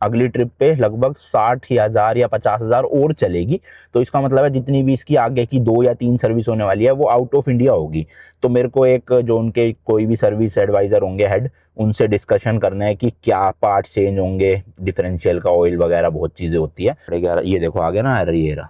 अगली ट्रिप पे लगभग 60,000 या 50,000 और चलेगी। तो इसका मतलब है जितनी भी इसकी आगे की 2 या 3 सर्विस होने वाली है वो आउट ऑफ इंडिया होगी। तो मेरे को एक जो उनके कोई भी सर्विस एडवाइज़र होंगे हेड, उनसे डिस्कशन करना है कि क्या पार्ट चेंज होंगे, डिफरेंशियल का ऑयल वगैरह बहुत चीज़ें होती है। ये देखो आगे ना एरर, ये रहा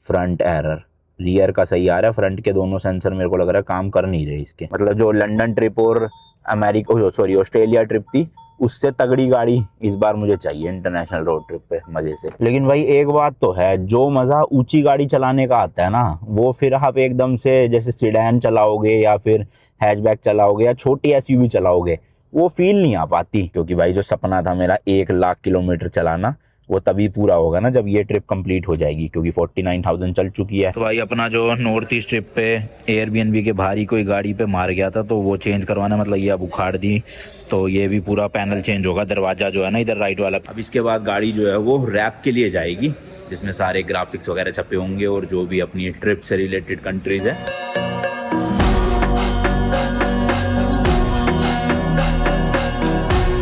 फ्रंट एरर, रियर का सही आ रहा है, फ्रंट के दोनों सेंसर मेरे को लग रहा है काम कर नहीं रहे इसके। मतलब जो लंदन ट्रिप और ऑस्ट्रेलिया ट्रिप थी उससे तगड़ी गाड़ी इस बार मुझे चाहिए इंटरनेशनल रोड ट्रिप पे मजे से। लेकिन भाई एक बात तो है, जो मजा ऊंची गाड़ी चलाने का आता है ना, वो फिर आप एकदम से जैसे सिडैन चलाओगे या फिर हैचबैक चलाओगे या छोटी एसयूवी चलाओगे वो फील नहीं आ पाती। क्योंकि भाई जो सपना था मेरा 1 लाख किलोमीटर चलाना, वो तभी पूरा होगा ना जब ये ट्रिप कंप्लीट हो जाएगी, क्योंकि 49,000 चल चुकी है। तो भाई अपना जो नॉर्थ ईस्ट ट्रिप पे एयरबीएनबी के बाहर ही कोई गाड़ी पे मार गया था, तो वो चेंज करवाना, मतलब ये अब उखाड़ दी तो ये भी पूरा पैनल चेंज होगा। दरवाजा जो है ना इधर राइट वाला, अब इसके बाद गाड़ी जो है वो रैप के लिए जाएगी जिसमें सारे ग्राफिक्स वगैरह छपे होंगे और जो भी अपनी ट्रिप से रिलेटेड कंट्रीज है।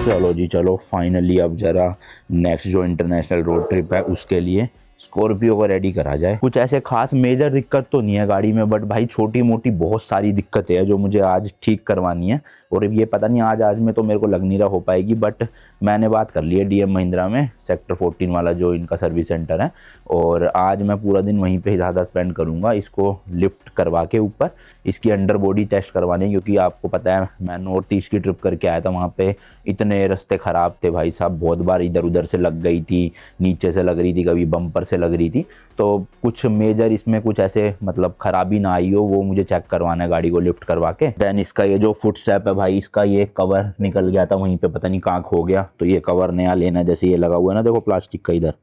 चलो जी चलो, फाइनली अब जरा नेक्स्ट जो इंटरनेशनल रोड ट्रिप है उसके लिए स्कॉर्पियो को रेडी करा जाए। कुछ ऐसे खास मेजर दिक्कत तो नहीं है गाड़ी में, बट भाई छोटी मोटी बहुत सारी दिक्कतें हैं जो मुझे आज ठीक करवानी है। और ये पता नहीं आज में तो मेरे को लग नहीं रहा हो पाएगी, बट मैंने बात कर ली है डीएम महिंद्रा में, सेक्टर 14 वाला जो इनका सर्विस सेंटर है, और आज मैं पूरा दिन वहीं पे ज़्यादा स्पेंड करूँगा इसको लिफ्ट करवा के ऊपर, इसकी अंडर बॉडी टेस्ट करवाने। क्योंकि आपको पता है मैं नॉर्थ ईस्ट की ट्रिप करके आया था, वहाँ पे इतने रास्ते ख़राब थे भाई साहब, बहुत बार इधर उधर से लग गई थी, नीचे से लग रही थी, कभी बम्पर से लग रही थी। तो कुछ मेजर इसमें कुछ ऐसे मतलब खराबी ना आई हो, वो मुझे चेक करवाना है गाड़ी को लिफ्ट करवा के। देन इसका ये जो फुट स्टेप है भाई, इसका ये कवर निकल गया था वहीं पे, पता नहीं कहाँ खो गया, तो ये कवर नया लेना है। जैसे ये लगा हुआ है ना देखो प्लास्टिक का, इधर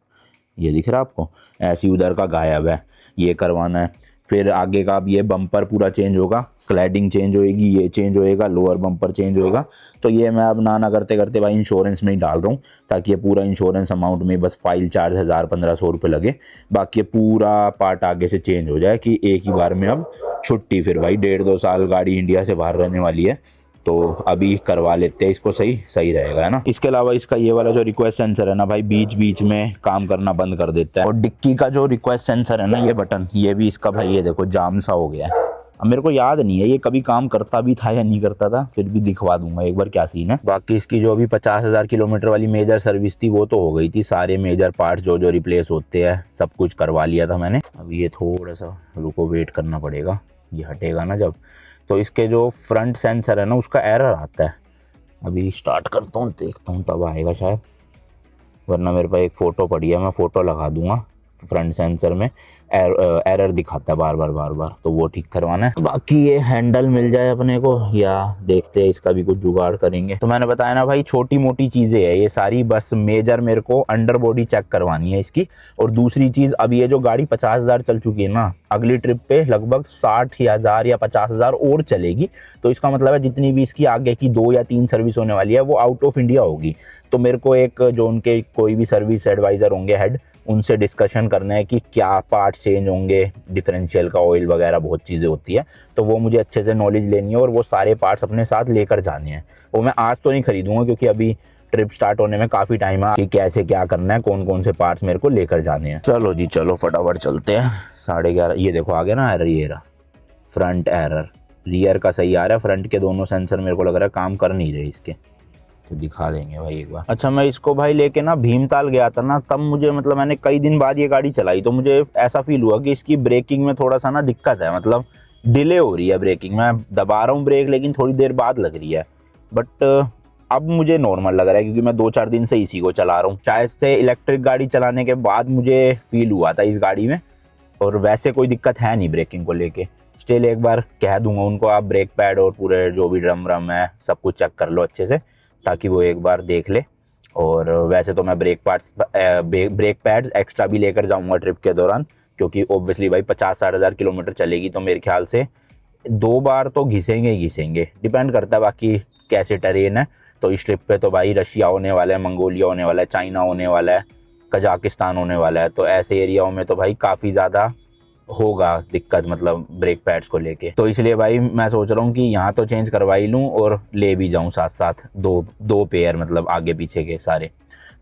ये दिख रहा है आपको, ऐसी उधर का गायब है, ये करवाना है। फिर आगे का अब ये बम्पर पूरा चेंज होगा, क्लैडिंग चेंज होएगी, ये चेंज होएगा, लोअर बम्पर चेंज होएगा। तो ये मैं अब ना करते करते भाई इंश्योरेंस में ही डाल रहा हूँ, ताकि ये पूरा इंश्योरेंस अमाउंट में बस फाइल चार्ज 1,000-1,500 रुपये लगे, बाकी ये पूरा पार्ट आगे से चेंज हो जाए कि एक ही बार में अब छुट्टी। फिर भाई 1.5-2 साल गाड़ी इंडिया से बाहर रहने वाली है, तो अभी करवा लेते हैं इसको, सही रहेगा, है ना। इसके अलावा इसका ये वाला जो रिक्वेस्ट सेंसर है ना भाई, बीच बीच में काम करना बंद कर देता है। और डिक्की का जो रिक्वेस्ट सेंसर है ना, ये बटन, ये भी इसका भाई ये देखो जाम सा हो गया है। अब मेरे को याद नहीं है ये कभी काम करता भी था या नहीं करता था, फिर भी दिखवा दूंगा एक बार क्या सीन है। बाकी इसकी जो अभी 50,000 किलोमीटर वाली मेजर सर्विस थी वो तो हो गई थी, सारे मेजर पार्ट्स जो रिप्लेस होते हैं सब कुछ करवा लिया था मैंने। अब ये थोड़ा सा रुको, वेट करना पड़ेगा, ये हटेगा ना जब, तो इसके जो फ्रंट सेंसर है ना उसका एरर आता है। अभी स्टार्ट करता हूँ, देखता हूँ तब आएगा शायद, वरना मेरे पास एक फ़ोटो पड़ी है, मैं फ़ोटो लगा दूंगा। फ्रंट सेंसर में एरर दिखाता है बार बार, तो वो ठीक करवाना है। बाकी ये हैंडल मिल जाए अपने को, या देखते हैं इसका भी कुछ जुगाड़ करेंगे। तो मैंने बताया ना भाई छोटी मोटी चीज़ें हैं ये सारी, बस मेजर मेरे को अंडर बॉडी चेक करवानी है इसकी। और दूसरी चीज़, अब ये जो गाड़ी 50,000 चल चुकी है ना, अगली ट्रिप पे लगभग 60,000 या 50,000 और चलेगी। तो इसका मतलब है जितनी भी इसकी आगे की 2 या 3 सर्विस होने वाली है वो आउट ऑफ इंडिया होगी। तो मेरे को एक जो उनके कोई भी सर्विस एडवाइज़र होंगे हेड, उनसे डिस्कशन करना है कि क्या पार्ट चेंज होंगे, डिफरेंशियल का ऑयल वगैरह बहुत चीज़ें होती है, तो वो मुझे अच्छे से नॉलेज लेनी है और वो सारे पार्ट्स अपने साथ लेकर जाने हैं। वो मैं आज तो नहीं खरीदूंगा क्योंकि अभी ट्रिप स्टार्ट होने में काफ़ी टाइम है कि कैसे क्या करना है, कौन कौन से पार्ट्स मेरे को लेकर जाने हैं। चलो जी चलो फटाफट चलते हैं। 11:30, ये देखो आ गया ना एरर, ये रहा फ्रंट एरर, रियर का सही आ रहा है, फ्रंट के दोनों सेंसर मेरे को लग रहा है काम कर नहीं रहे इसके, तो दिखा देंगे भाई एक बार। अच्छा, मैं इसको भाई लेके ना भीमताल गया था ना, तब मुझे मतलब मैंने कई दिन बाद ये गाड़ी चलाई, तो मुझे ऐसा फील हुआ कि इसकी ब्रेकिंग में थोड़ा सा ना दिक्कत है, मतलब डिले हो रही है ब्रेकिंग। मैं दबा रहा हूँ ब्रेक लेकिन थोड़ी देर बाद लग रही है, बट अब मुझे नॉर्मल लग रहा है क्योंकि मैं 2-4 दिन से इसी को चला रहा हूँ। शायद से इलेक्ट्रिक गाड़ी चलाने के बाद मुझे फील हुआ था इस गाड़ी में, और वैसे कोई दिक्कत है नहीं ब्रेकिंग को लेके। स्टिल एक बार कह दूंगा उनको, आप ब्रेक पैड और पूरे जो भी ड्रम व्रम है सब कुछ चेक कर लो अच्छे से, ताकि वो एक बार देख ले। और वैसे तो मैं ब्रेक पैड्स एक्स्ट्रा भी लेकर जाऊंगा ट्रिप के दौरान, क्योंकि ऑब्वियसली भाई 50-60 हज़ार किलोमीटर चलेगी, तो मेरे ख्याल से 2 बार तो घिसेंगे ही घिसेंगे, डिपेंड करता है बाकी कैसे टरेन है। तो इस ट्रिप पे तो भाई रशिया होने वाला है, मंगोलिया होने वाला है, चाइना होने वाला है, कजाकिस्तान होने वाला है, तो ऐसे एरियाओं में तो भाई काफ़ी ज़्यादा होगा दिक्कत, मतलब ब्रेक पैड्स को लेके। तो इसलिए भाई मैं सोच रहा हूँ कि यहाँ तो चेंज करवा ही लूँ और ले भी जाऊँ साथ साथ, दो पेयर मतलब आगे पीछे के सारे।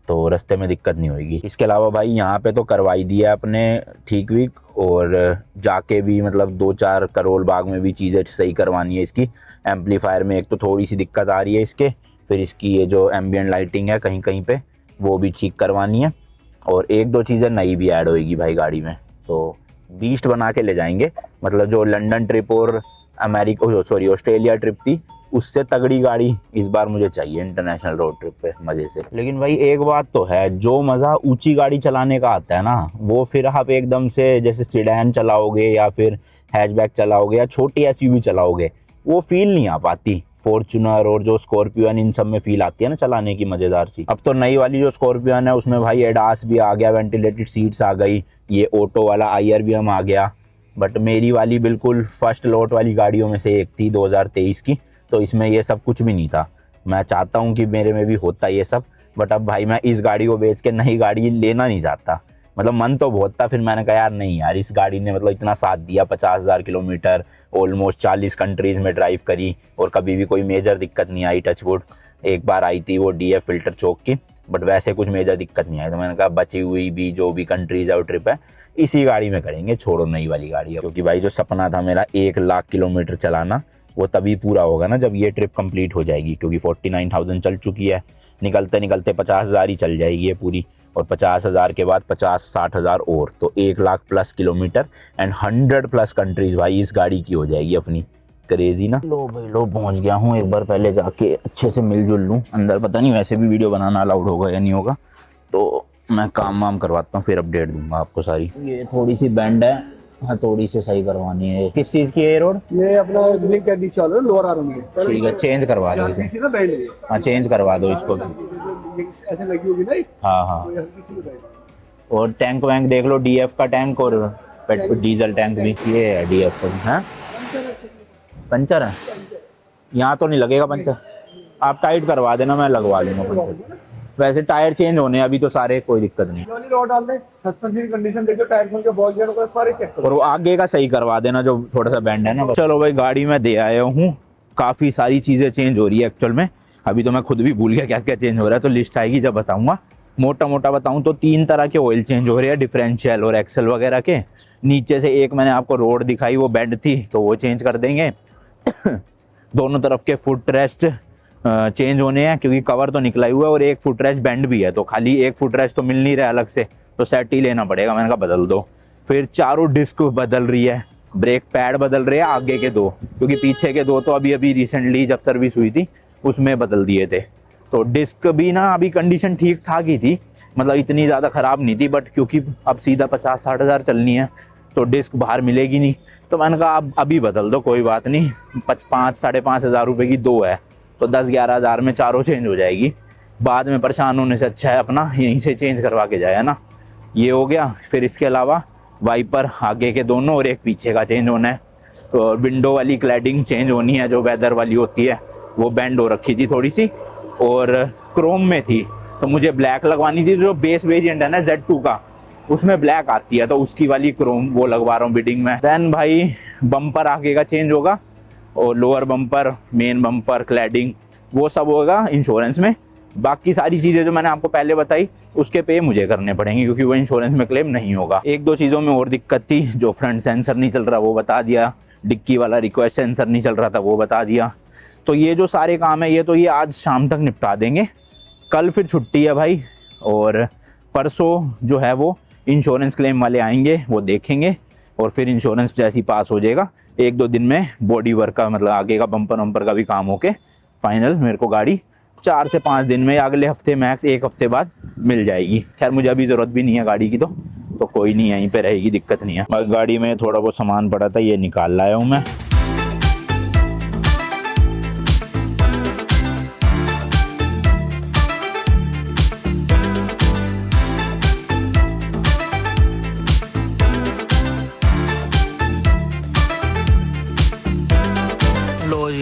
तो रास्ते में दिक्कत नहीं होगी। इसके अलावा भाई यहाँ पे तो करवाई दिया अपने ठीक वीक, और जाके भी मतलब 2-4 करोल बाग में भी चीज़ें सही करवानी है इसकी। एम्पलीफायर में एक तो थोड़ी सी दिक्कत आ रही है इसके, फिर इसकी ये जो एम्बियंट लाइटिंग है कहीं कहीं पे वो भी ठीक करवानी है, और 1-2 चीज़ें नई भी ऐड होएगी भाई गाड़ी में। तो बीस्ट बना के ले जाएंगे, मतलब जो लंदन ट्रिप और ऑस्ट्रेलिया ट्रिप थी उससे तगड़ी गाड़ी इस बार मुझे चाहिए इंटरनेशनल रोड ट्रिप पे मज़े से। लेकिन भाई एक बात तो है, जो मज़ा ऊंची गाड़ी चलाने का आता है ना, वो फिर आप एकदम से जैसे सीडैन चलाओगे या फिर हैचबैक चलाओगे या छोटी एसयूवी चलाओगे, वो फील नहीं आ पाती। फॉर्च्यूनर और जो स्कॉर्पियन इन सब में फील आती है ना चलाने की मज़ेदार सी। अब तो नई वाली जो स्कॉर्पियन है उसमें भाई एडास भी आ गया, वेंटिलेटेड सीट्स आ गई, ये ऑटो वाला IRVM आ गया। बट मेरी वाली बिल्कुल फर्स्ट लॉट वाली गाड़ियों में से एक थी 2023 की, तो इसमें ये सब कुछ भी नहीं था। मैं चाहता हूँ कि मेरे में भी होता ये सब, बट अब भाई मैं इस गाड़ी को बेच के नई गाड़ी लेना नहीं चाहता। मतलब मन तो बहुत था, फिर मैंने कहा यार नहीं यार, इस गाड़ी ने मतलब इतना साथ दिया, 50,000 किलोमीटर ऑलमोस्ट 40 कंट्रीज़ में ड्राइव करी और कभी भी कोई मेजर दिक्कत नहीं आई। टचवुड एक बार आई थी वो DF फिल्टर चौक की, बट वैसे कुछ मेजर दिक्कत नहीं आई। तो मैंने कहा बची हुई भी जो भी कंट्रीज़ है वो ट्रिप है इसी गाड़ी में करेंगे, छोड़ो नई वाली गाड़ी। क्योंकि भाई जो सपना था मेरा 1 लाख किलोमीटर चलाना, वो तभी पूरा होगा ना जब ये ट्रिप कंप्लीट हो जाएगी। क्योंकि 49,000 चल चुकी है, निकलते निकलते 50,000 ही चल जाएगी ये पूरी, और 50,000 के बाद 50-60,000 और, तो 1 lakh plus kilometre and 100+ countries भाई इस गाड़ी की हो जाएगी अपनी। क्रेजी ना। लो भाई लो, पहुंच गया हूँ। एक बार पहले जाके अच्छे से मिलजुल लूँ अंदर, पता नहीं वैसे भी वीडियो बनाना अलाउड होगा या नहीं होगा, तो मैं काम वाम करवाता हूँ फिर अपडेट दूंगा आपको सारी। ये थोड़ी सी बैंड है, हाँ थोड़ी सी सही करवानी है। किस चीज़ की है रोड? ये अपना लिंक है नीचे वाला लोअर आर्म में। ठीक है, चेंज करवा दो इसे। ना बैंड है, हाँ चेंज करवा दो इसको। ऐसे लगी होगी ना। हाँ हाँ। तो हल्की सी बैंड। और टैंक वैंक देख लो, DF का टैंक और डीजल टैंक भी। ये है DF का। हाँ पंचर है, यहाँ तो नहीं लगेगा पंचर, आप टाइट करवा देना, मैं लगवा लूँगा पंचर। वैसे टायर चेंज होने अभी तो सारे, कोई दिक्कत नहीं। वाली रोड डाल दे, सस्पेंशन की कंडीशन देखो, टायर खोल के बॉल जोड़ को सारे चेक करो, और वो आगे का सही करवा देना जो थोड़ा सा बैंड है ना। चलो भाई गाड़ी में दे आया हूँ, काफ़ी सारी चीज़ें चेंज हो रही है एक्चुअल में। अभी तो मैं खुद भी भूल गया क्या क्या चेंज हो रहा है, तो लिस्ट आएगी जब बताऊँगा। मोटा मोटा बताऊँ तो 3 तरह के ऑयल चेंज हो रहे हैं, डिफरेंशियल और एक्सल वगैरह के। नीचे से एक मैंने आपको रोड दिखाई, वो बेंड थी तो वो चेंज कर देंगे। दोनों तरफ के फुट रेस्ट चेंज होने हैं, क्योंकि कवर तो निकला हुआ है और एक फुट रेस्ट बैंड भी है, तो खाली एक फुट रेस्ट तो मिल नहीं रहा अलग से, तो सेट ही लेना पड़ेगा। मैंने कहा बदल दो। फिर चारों डिस्क बदल रही है, ब्रेक पैड बदल रहे हैं आगे के 2, क्योंकि पीछे के 2 तो अभी अभी रिसेंटली जब सर्विस हुई थी उसमें बदल दिए थे। तो डिस्क भी ना अभी कंडीशन ठीक ठाक ही थी, मतलब इतनी ज़्यादा ख़राब नहीं थी, बट क्योंकि अब सीधा 50-60 हज़ार चलनी है तो डिस्क बाहर मिलेगी नहीं, तो मैंने कहा अब अभी बदल दो, कोई बात नहीं। 5-5.5 हज़ार रुपये की 2 है, तो 10-11 हज़ार में चारों चेंज हो जाएगी। बाद में परेशान होने से अच्छा है अपना यहीं से चेंज करवा के जाए ना। ये हो गया। फिर इसके अलावा वाइपर आगे के दोनों और एक पीछे का चेंज होना है, और विंडो वाली क्लैडिंग चेंज होनी है, जो वेदर वाली होती है वो बैंड हो रखी थी थोड़ी सी, और क्रोम में थी तो मुझे ब्लैक लगवानी थी। जो बेस वेरिएंट है ना Z2 का, उसमें ब्लैक आती है, तो उसकी वाली क्रोम वो लगवा रहा हूँ बिडिंग में। देन भाई बम्पर आगे का चेंज होगा, और lower bumper, main bumper, cladding, वो सब होगा इंश्योरेंस में। बाकी सारी चीज़ें जो मैंने आपको पहले बताई उसके पे मुझे करने पड़ेंगे, क्योंकि वो इंश्योरेंस में क्लेम नहीं होगा। 1-2 चीज़ों में और दिक्कत थी, जो फ्रंट सेंसर नहीं चल रहा वो बता दिया, डिक्की वाला रिक्वेस्ट सेंसर नहीं चल रहा था वो बता दिया। तो ये जो सारे काम है ये आज शाम तक निपटा देंगे। कल फिर छुट्टी है भाई, और परसों जो है वो इंश्योरेंस क्लेम वाले आएंगे, वो देखेंगे, और फिर इंश्योरेंस जैसे ही पास हो जाएगा 1-2 दिन में बॉडी वर्क का, मतलब आगे का बम्पर वम्पर का भी काम होके फाइनल मेरे को गाड़ी 4 से 5 दिन में, अगले हफ्ते मैक्स 1 हफ्ते बाद मिल जाएगी। खैर मुझे अभी ज़रूरत भी नहीं है गाड़ी की, तो कोई नहीं, यहीं पे रहेगी, दिक्कत नहीं है। गाड़ी में थोड़ा बहुत सामान पड़ा था, ये निकाल लाया हूँ मैं।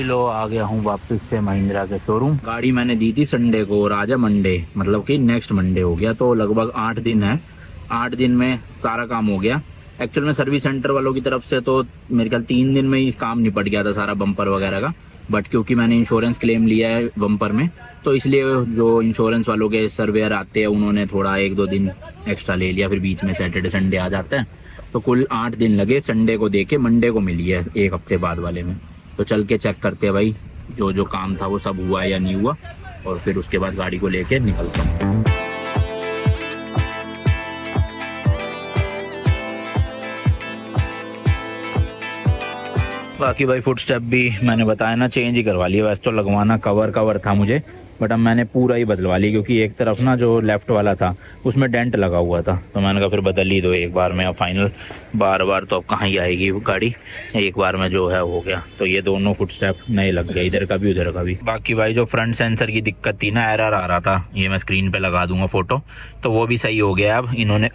लो आ गया हूँ वापस से महिंद्रा के शोरूम। गाड़ी मैंने दी थी संडे को, और आज है मंडे, मतलब कि नेक्स्ट मंडे हो गया, तो लगभग 8 दिन है। 8 दिन में सारा काम हो गया। एक्चुअल में सर्विस सेंटर वालों की तरफ से तो मेरे ख्याल 3 दिन में ही काम निपट गया था सारा बम्पर वगैरह का, बट क्योंकि मैंने इंश्योरेंस क्लेम लिया है बम्पर में, तो इसलिए जो इंश्योरेंस वालों के सर्वेयर आते हैं उन्होंने थोड़ा 1-2 दिन एक्स्ट्रा ले लिया, फिर बीच में सैटरडे संडे आ जाता है, तो कुल 8 दिन लगे। संडे को देके मंडे को मिली है 1 हफ्ते बाद वाले में। तो चल के चेक करते हैं भाई जो जो काम था वो सब हुआ है या नहीं हुआ, और फिर उसके बाद गाड़ी को लेके निकलता हूँ। बाकी भाई फुट स्टेप भी मैंने बताया ना चेंज ही करवा लिया। वैसे तो लगवाना कवर था मुझे, बट अब मैंने पूरा ही बदलवा लिया, क्योंकि एक तरफ ना जो लेफ्ट वाला था उसमें डेंट लगा हुआ था, तो मैंने कहा फिर बदल ही दो एक बार में। अब फाइनल बार बार तो अब कहाँ ही आएगी वो गाड़ी, एक बार में जो है हो गया। तो ये दोनों फुट स्टेप नए लग गए, इधर का भी उधर का भी। बाकी भाई जो फ्रंट सेंसर की दिक्कत थी ना, एरर आ रहा था, ये मैं स्क्रीन पे लगा दूंगा फोटो, तो वो भी सही हो गया। अब इन्होंने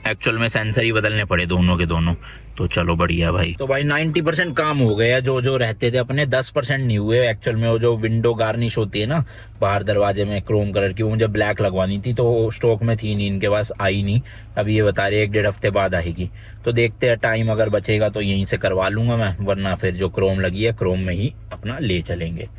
एक्चुअल में सेंसर ही बदलने पड़े दोनों के दोनों, तो चलो बढ़िया भाई। तो भाई 90% काम हो गया, जो जो रहते थे अपने 10% नहीं हुए एक्चुअल में। वो जो विंडो गार्निश होती है ना बाहर दरवाजे में क्रोम कलर की, वो मुझे ब्लैक लगवानी थी, तो स्टॉक में थी नहीं, इनके पास आई नहीं। अभी ये बता रहे 1-1.5 हफ्ते बाद आएगी, तो देखते हैं टाइम अगर बचेगा तो यहीं से करवा लूंगा मैं, वरना फिर जो क्रोम लगी है क्रोम में ही अपना ले चलेंगे।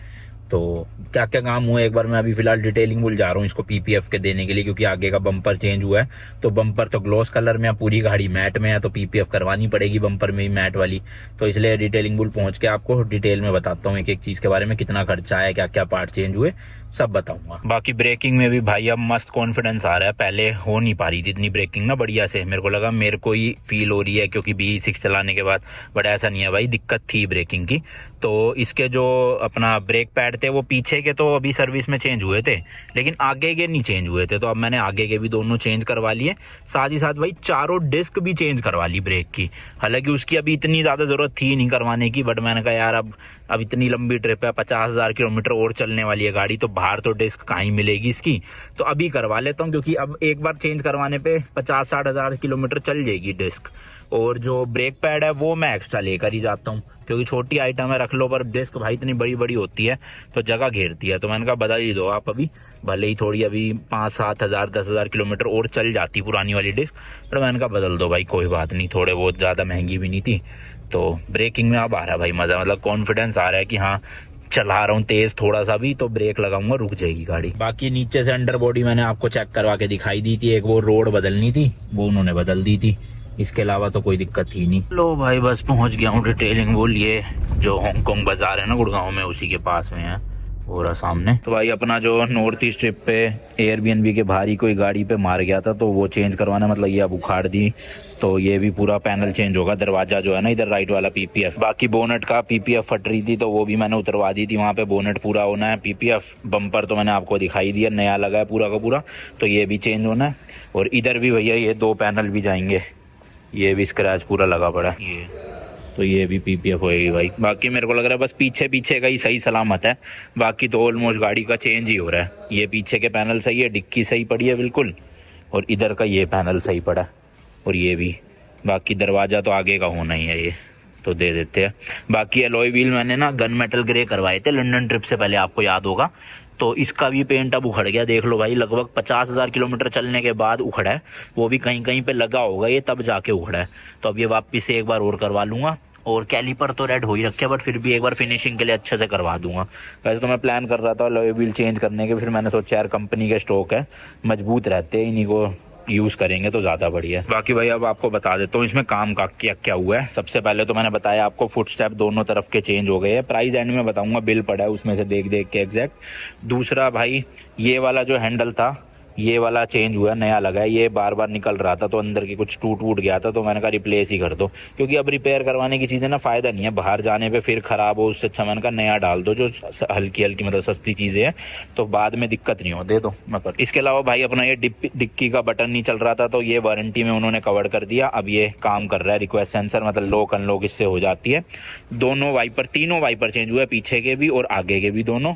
तो क्या क्या काम हुआ एक बार मैं अभी फिलहाल डिटेलिंग भूल जा रहा हूँ इसको पीपीएफ के देने के लिए, क्योंकि आगे का बम्पर चेंज हुआ है। तो बम्पर तो ग्लॉस कलर में है, पूरी गाड़ी मैट में है, तो पीपीएफ करवानी पड़ेगी बम्पर में ही मैट वाली। तो इसलिए डिटेलिंग भूल पहुंच के आपको डिटेल में बताता हूँ एक एक चीज के बारे में, कितना खर्चा है, क्या क्या पार्ट चेंज हुए, सब बताऊंगा। बाकी ब्रेकिंग में भी भाई अब मस्त कॉन्फिडेंस आ रहा है, पहले हो नहीं पा रही थी इतनी ब्रेकिंग ना बढ़िया से। मेरे को लगा मेरे को ही फील हो रही है क्योंकि BE6 चलाने के बाद, बट ऐसा नहीं है भाई, दिक्कत थी ब्रेकिंग की। तो इसके जो अपना ब्रेक पैड थे वो पीछे के तो अभी सर्विस में चेंज हुए थे, लेकिन आगे के नहीं चेंज हुए थे, तो अब मैंने आगे के भी दोनों चेंज करवा लिए। साथ ही साथ भाई चारों डिस्क भी चेंज करवा ली ब्रेक की, हालांकि उसकी अभी इतनी ज़्यादा ज़रूरत थी नहीं करवाने की, बट मैंने कहा यार अब इतनी लंबी ट्रिप है, 50,000 किलोमीटर और चलने वाली है गाड़ी, तो बाहर तो डिस्क कहाँ ही मिलेगी इसकी, तो अभी करवा लेता हूँ, क्योंकि अब एक बार चेंज करवाने पे 50-60 हज़ार किलोमीटर चल जाएगी डिस्क। और जो ब्रेक पैड है वो मैं एक्स्ट्रा लेकर ही जाता हूँ, क्योंकि छोटी आइटम है रख लो, पर डिस्क भाई इतनी बड़ी बड़ी होती है तो जगह घेरती है। तो मैंने कहा बदल ही दो आप अभी, भले ही थोड़ी अभी 5-7 हज़ार 10 हज़ार किलोमीटर और चल जाती पुरानी वाली डिस्क, पर मैंने कहा बदल दो भाई, कोई बात नहीं, थोड़े बहुत ज़्यादा महंगी भी नहीं थी। तो ब्रेकिंग में अब आ रहा है भाई मज़ा, मतलब कॉन्फिडेंस आ रहा है कि हाँ चला रहा हूँ तेज थोड़ा सा भी तो ब्रेक लगाऊंगा रुक जाएगी गाड़ी। बाकी नीचे से अंडर बॉडी मैंने आपको चेक करवा के दिखाई दी थी, एक वो रोड बदलनी थी वो उन्होंने बदल दी थी, इसके अलावा तो कोई दिक्कत थी नहीं। लो भाई बस पहुंच गया हूँ डिटेलिंग, बोलिए जो हांगकांग बाजार है ना गुड़गांव में, उसी के पास में है हो रहा सामने। तो भाई अपना जो नॉर्थ ईस्ट ट्रिप पे एयरबीएनबी के बाहर ही कोई गाड़ी पे मार गया था, तो वो चेंज करवाना, मतलब ये अब उखाड़ दी, तो ये भी पूरा पैनल चेंज होगा। दरवाजा जो है ना इधर राइट वाला पीपीएफ, बाकी बोनट का पीपीएफ फट रही थी तो वो भी मैंने उतरवा दी थी, वहाँ पे बोनट पूरा होना है। पीपीएफ बम्पर तो मैंने आपको दिखाई दिया नया लगा है पूरा का पूरा, तो ये भी चेंज होना है। और इधर भी भैया ये 2 पैनल भी जाएंगे, ये भी स्क्रैच पूरा लगा पड़ा है ये, तो ये भी पीपीएफ होएगी भाई। बाकी मेरे को लग रहा है बस पीछे पीछे का ही सही सलामत है, बाकी तो ऑलमोस्ट गाड़ी का चेंज ही हो रहा है। ये पीछे के पैनल सही है, डिक्की सही पड़ी है बिल्कुल, और इधर का ये पैनल सही पड़ा है, और ये भी। बाकी दरवाज़ा तो आगे का होना ही है, ये तो दे देते हैं। बाकी एलॉय व्हील मैंने ना गन मेटल ग्रे करवाए थे लंदन ट्रिप से पहले, आपको याद होगा, तो इसका भी पेंट अब उखड़ गया। देख लो भाई लगभग 50,000 किलोमीटर चलने के बाद उखड़ा है, वो भी कहीं कहीं पे लगा होगा ये तब जाके उखड़ा है। तो अब ये वापस से एक बार और करवा लूँगा, और कैलिपर तो रेड हो ही रखे, बट फिर भी एक बार फिनिशिंग के लिए अच्छे से करवा दूंगा। वैसे तो मैं प्लान कर रहा था अलॉय व्हील चेंज करने के, फिर मैंने सोचा यार कंपनी के स्टॉक है, मजबूत रहते हैं, इन्हीं को यूज़ करेंगे तो ज़्यादा बढ़िया है। बाकी भाई अब आपको बता देता हूँ इसमें काम का क्या क्या हुआ है। सबसे पहले तो मैंने बताया आपको फुट स्टेप दोनों तरफ के चेंज हो गए हैं, प्राइस एंड में बताऊंगा, बिल पड़ा है उसमें से देख देख के एग्जैक्ट। दूसरा भाई ये वाला जो हैंडल था ये वाला चेंज हुआ, नया लगा है, ये बार बार निकल रहा था तो अंदर की कुछ टूट गया था, तो मैंने कहा रिप्लेस ही कर दो, क्योंकि अब रिपेयर करवाने की चीज़ें ना फ़ायदा नहीं है, बाहर जाने पे फिर ख़राब हो, उससे अच्छा मैंने कहा नया डाल दो, जो हल्की हल्की मतलब सस्ती चीज़ें हैं, तो बाद में दिक्कत नहीं हो, दे दो मतलब। इसके अलावा भाई अपना ये डिक्की का बटन नहीं चल रहा था, तो ये वारंटी में उन्होंने कवर कर दिया, अब ये काम कर रहा है। रिक्वेस्ट सेंसर मतलब लॉक अनलॉक इससे हो जाती है। दोनों वाइपर, तीनों वाइपर चेंज हुए, पीछे के भी और आगे के भी दोनों,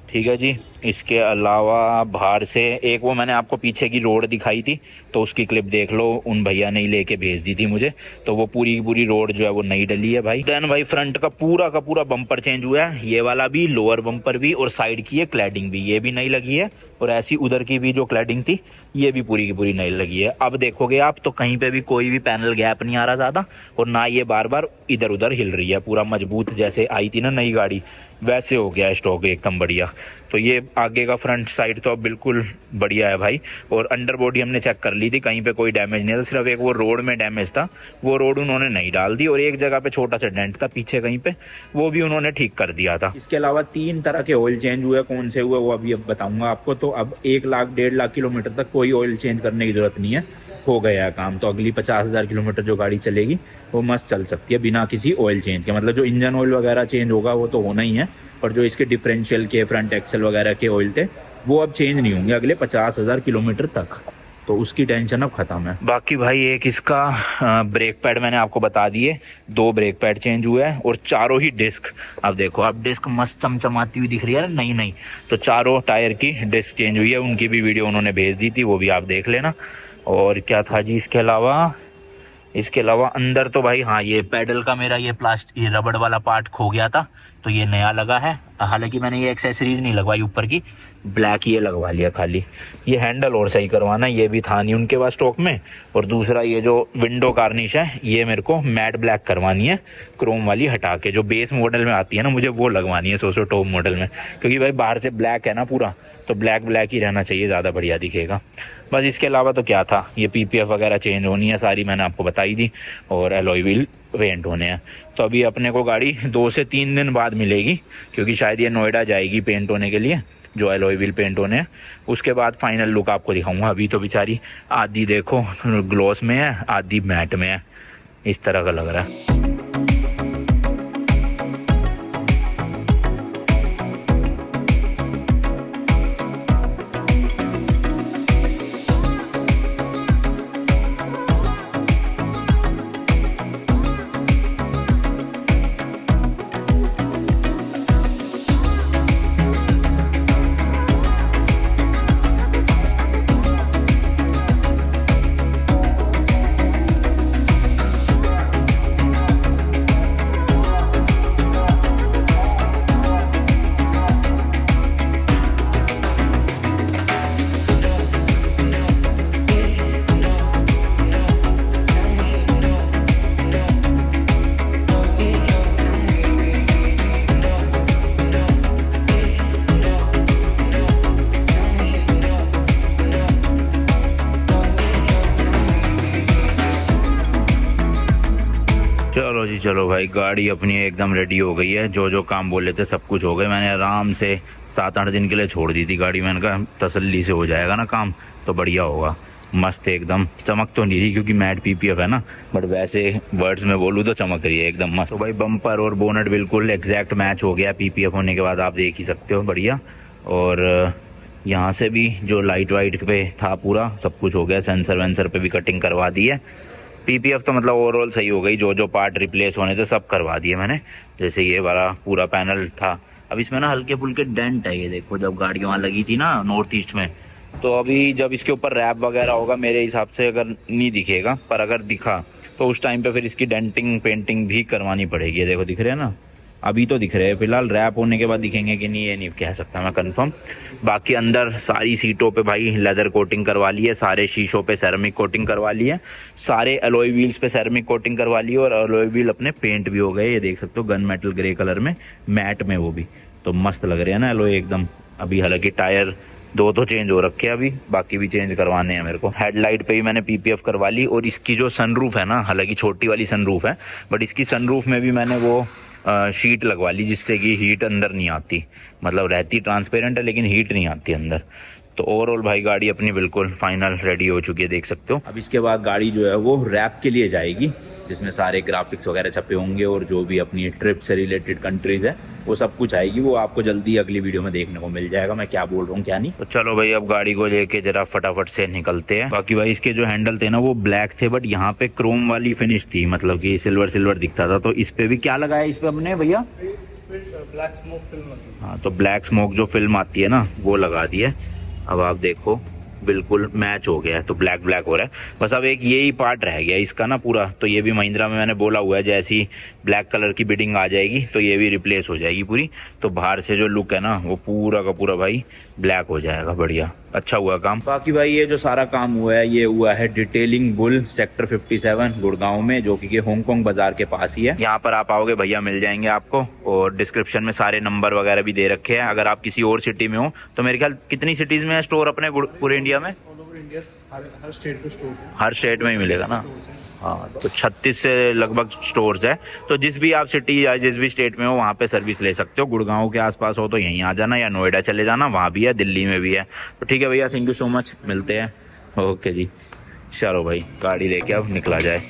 ठीक है जी। इसके अलावा बाहर से एक वो मैंने आपको पीछे की रोड दिखाई थी, तो उसकी क्लिप देख लो, उन भैया ने ही लेके भेज दी थी मुझे, तो वो पूरी रोड जो है वो नई डली है भाई। देन भाई फ्रंट का पूरा बम्पर चेंज हुआ है, ये वाला भी, लोअर बम्पर भी, और साइड की ये क्लैडिंग भी, ये भी नई लगी है, और ऐसी उधर की भी जो क्लैडिंग थी ये भी पूरी की पूरी नई लगी है। अब देखोगे आप तो कहीं पे भी कोई भी पैनल गैप नहीं आ रहा ज़्यादा, और ना ये बार बार इधर उधर हिल रही है, पूरा मजबूत जैसे आई थी ना नई गाड़ी वैसे हो गया है स्टॉक एकदम बढ़िया। तो ये आगे का फ्रंट साइड तो अब बिल्कुल बढ़िया है भाई। और अंडर बॉडी हमने चेक कर ली थी, कहीं पे कोई डैमेज नहीं था, सिर्फ एक वो रोड में डैमेज था, वो रोड उन्होंने नहीं डाल दी, और एक जगह पे छोटा सा डेंट था पीछे कहीं पे, वो भी उन्होंने ठीक कर दिया था। इसके अलावा 3 तरह के ऑयल चेंज हुए, कौन से हुए वो अभी अब बताऊंगा आपको। तो अब 1 लाख 1.5 लाख किलोमीटर तक कोई ऑयल चेंज करने की जरूरत नहीं है, हो गया है काम। तो अगली 50,000 किलोमीटर जो गाड़ी चलेगी वो मस्त चल सकती है बिना किसी ऑयल चेंज के। मतलब जो इंजन ऑयल वगैरह चेंज होगा वो तो होना ही है, और जो इसके डिफरेंशियल के फ्रंट एक्सल वगैरह के ऑयल थे वो अब चेंज नहीं होंगे अगले 50,000 किलोमीटर तक, तो उसकी टेंशन अब खत्म है। बाकी भाई एक इसका ब्रेक पैड मैंने आपको बता दिए, 2 ब्रेक पैड चेंज हुए हैं, और चारों ही डिस्क, अब देखो अब डिस्क मस्त चमचमाती हुई दिख रही है ना, नहीं तो चारों टायर की डिस्क चेंज हुई है, उनकी भी वीडियो उन्होंने भेज दी थी, वो भी आप देख लेना। और क्या था जी इसके अलावा अंदर तो भाई हाँ, ये पैडल का मेरा ये रबड़ वाला पार्ट खो गया था, तो ये नया लगा है। हालांकि मैंने ये एक्सेसरीज नहीं लगवाई ऊपर की, ब्लैक ये लगवा लिया खाली। ये हैंडल और सही करवाना, ये भी था नहीं उनके पास स्टॉक में। और दूसरा ये जो विंडो गार्निश है ये मेरे को मैट ब्लैक करवानी है, क्रोम वाली हटा के, जो बेस मॉडल में आती है ना मुझे वो लगवानी है 100 टॉप मॉडल में, क्योंकि भाई बाहर से ब्लैक है ना पूरा, तो ब्लैक ही रहना चाहिए, ज़्यादा बढ़िया दिखेगा। बस इसके अलावा तो क्या था, ये PPF वगैरह चेंज होनी है सारी, मैंने आपको बताई दी, और एलॉय व्हील पेंट होने हैं। तो अभी अपने को गाड़ी 2 से 3 दिन बाद मिलेगी, क्योंकि शायद ये नोएडा जाएगी पेंट होने के लिए, जो एलॉय व्हील पेंट होने हैं। उसके बाद फाइनल लुक आपको दिखाऊंगा। अभी तो बेचारी आधी देखो ग्लॉस में है, आधी मैट में है, इस तरह का लग रहा है। चलो जी चलो भाई, गाड़ी अपनी एकदम रेडी हो गई है, जो काम बोले थे सब कुछ हो गए। मैंने आराम से 7-8 दिन के लिए छोड़ दी थी गाड़ी, मैंने कहा तसल्ली से हो जाएगा ना काम तो बढ़िया होगा। मस्त एकदम, चमक तो नहीं रही क्योंकि मैट PPF है ना, बट वैसे वर्ड्स में बोलूँ तो चमक रही है एकदम मस्त। तो भाई बम्पर और बोनट बिल्कुल एग्जैक्ट मैच हो गया PPF होने के बाद, आप देख ही सकते हो बढ़िया। और यहाँ से भी जो लाइट वाइट पे था पूरा सब कुछ हो गया, सेंसर वेंसर पे भी कटिंग करवा दी है। PPF तो मतलब ओवरऑल सही हो गई, जो पार्ट रिप्लेस होने थे सब करवा दिए मैंने। जैसे ये वाला पूरा पैनल था, अब इसमें ना हल्के फुल्के डेंट है, ये देखो जब गाड़ी वहाँ लगी थी ना नॉर्थ ईस्ट में, तो अभी जब इसके ऊपर रैप वगैरह होगा मेरे हिसाब से अगर नहीं दिखेगा, पर अगर दिखा तो उस टाइम पे फिर इसकी डेंटिंग पेंटिंग भी करवानी पड़ेगी। ये देखो दिख रहे हैं ना, अभी तो दिख रहे हैं, फिलहाल रैप होने के बाद दिखेंगे कि नहीं ये नहीं कह सकता मैं कंफर्म। बाकी अंदर सारी सीटों पे भाई लेदर कोटिंग करवा ली है, सारे शीशों पे सेरेमिक कोटिंग करवा ली है, सारे एलॉय व्हील्स पे सेरेमिक कोटिंग करवा ली है, और एलॉय व्हील अपने पेंट भी हो गए, ये देख सकते हो गन मेटल ग्रे कलर में मैट में, वो भी तो मस्त लग रहे हैं ना एलॉय एकदम। अभी हालांकि टायर 2 तो चेंज हो रखे हैं, अभी बाकी भी चेंज करवाने हैं मेरे को। हेडलाइट पे भी मैंने PPF करवा ली, और इसकी जो सनरूफ है ना, हालांकि छोटी वाली सनरूफ है, बट इसकी सनरूफ में भी मैंने वो शीट लगवा ली, जिससे कि हीट अंदर नहीं आती, मतलब रहती ट्रांसपेरेंट है लेकिन हीट नहीं आती अंदर। तो ओवरऑल भाई गाड़ी अपनी बिल्कुल फाइनल रेडी हो चुकी है, देख सकते हो। अब इसके बाद गाड़ी जो है वो रैप के लिए जाएगी, जिसमें सारे ग्राफिक्स वगैरह छपे होंगे, और जो भी अपनी ट्रिप से रिलेटेड कंट्रीज है वो सब कुछ आएगी। वो आपको जल्दी अगली वीडियो में देखने को मिल जाएगा, मैं क्या बोल रहा हूँ क्या नहीं। तो चलो भाई अब गाड़ी को लेके जरा फटाफट से निकलते हैं। बाकी भाई इसके जो हैंडल थे ना वो ब्लैक थे, बट यहाँ पे क्रोम वाली फिनिश थी, मतलब कि सिल्वर दिखता था। तो इस पे भी क्या लगाया इस पे अपने भैया, ब्लैक स्मोक फिल्म। हाँ, तो ब्लैक स्मोक जो फिल्म आती है ना वो लगा दी है। अब आप देखो बिल्कुल मैच हो गया है, तो ब्लैक ब्लैक हो रहा है। बस अब एक यही पार्ट रह गया इसका ना पूरा, तो ये भी महिंद्रा में मैंने बोला हुआ है जैसी ब्लैक कलर की बिडिंग आ जाएगी तो ये भी रिप्लेस हो जाएगी पूरी, तो बाहर से जो लुक है ना वो पूरा का पूरा भाई ब्लैक हो जाएगा। बढ़िया, अच्छा हुआ काम। बाकी भाई ये जो सारा काम हुआ है ये हुआ है डिटेलिंग बुल सेक्टर 57 गुड़गांव में, जो कि हांगकांग बाजार के पास ही है। यहाँ पर आप आओगे भैया मिल जाएंगे आपको, और डिस्क्रिप्शन में सारे नंबर वगैरह भी दे रखे हैं। अगर आप किसी और सिटी में हो तो मेरे ख्याल कितनी सिटीज में है स्टोर अपने पूरे इंडिया में? ऑल ओवर इंडिया हर स्टेट पे स्टोर है। हर स्टेट में ही मिलेगा ना? हाँ, तो 36 से लगभग स्टोर्स है, तो जिस भी आप सिटी या जिस भी स्टेट में हो वहाँ पे सर्विस ले सकते हो। गुड़गांव के आसपास हो तो यहीं आ जाना, या नोएडा चले जाना, वहाँ भी है, दिल्ली में भी है। तो ठीक है भैया, थैंक यू सो मच, मिलते हैं। ओके जी, चलो भाई गाड़ी लेके अब निकला जाए।